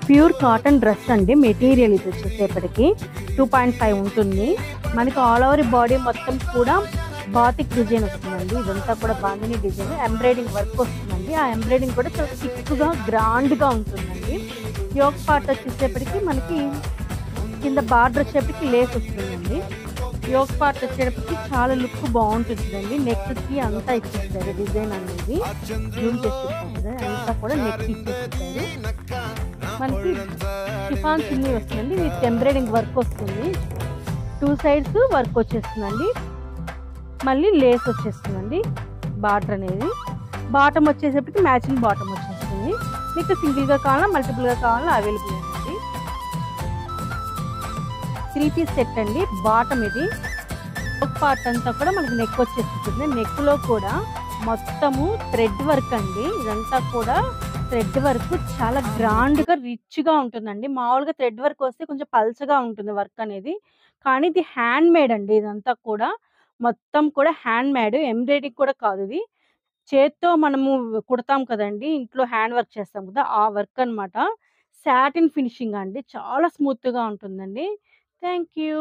Pure cotton dress అండి. Material ఇది వచ్చేసేపటికి 2.5 ఉంటుంది. మనకి ఆల్ ఓవర్ బాడీ మొత్తం కూడా బాతిక్ డిజైన్ వస్తుందండి. ఇదంతా కూడా బాందిని డిజైన్, ఎంబ్రాయిడింగ్ వర్క్ వస్తుందండి. ఆ ఎంబ్రాయిడింగ్ కూడా చాలా థిక్‌గా గ్రాండ్‌గా ఉంటుందండి. యోక్ పార్ట్ వచ్చేసేపటికి మనకి కింద బార్డర్ వచ్చేప్పటికి లేస్ వస్తుందండి. యోక్ పార్ట్ వచ్చేటప్పటికి చాలా లుక్ బాగుంటుందండి. నెక్కి అంతా ఇచ్చేస్తారు డిజైన్ అనేది. జూమ్ చేసి చూపిస్తారు. అంతా కూడా నెక్ ఇచ్చేస్తారు. మనకి షిఫాన్ చున్నీ వస్తుందండి. విత్ ఎంబ్రాయిడింగ్ వర్క్ వస్తుంది. 2 సైడ్స్ వర్క్ వచ్చేస్తుందండి. మళ్ళీ లేస్ వచ్చేస్తుందండి బార్డర్ అనేది. బాటమ్ వచ్చేసేపటికి మ్యాచింగ్ బాటమ్ వచ్చేస్తుంది. మీకు సింగిల్గా కావాలా మల్టిపుల్గా కావాలా అవైలబుల్ ఉంది. 3 పీస్ సెట్ అండి. బాటమ్ ఇది. ఒక పార్ట్ అంతా కూడా మనకి నెక్ వచ్చేస్తుంది. నెక్లో కూడా మొత్తము థ్రెడ్ వర్క్ అండి. ఇదంతా కూడా థ్రెడ్ వర్క్ చాలా గ్రాండ్గా రిచ్గా ఉంటుందండి. మామూలుగా థ్రెడ్ వర్క్ వస్తే కొంచెం పల్చగా ఉంటుంది వర్క్ అనేది. కానీ ఇది హ్యాండ్ మేడ్ అండి. ఇదంతా కూడా మొత్తం కూడా హ్యాండ్ మేడ్, ఎంబ్రాయిడరీ కూడా కాదు. ఇది చేత్తో మనము కుడతాం కదండి, ఇంట్లో హ్యాండ్ వర్క్ చేస్తాం కదా, ఆ వర్క్ అనమాట. సాటిన్ ఫినిషింగ్ అండి. చాలా స్మూత్గా ఉంటుందండి. Thank you.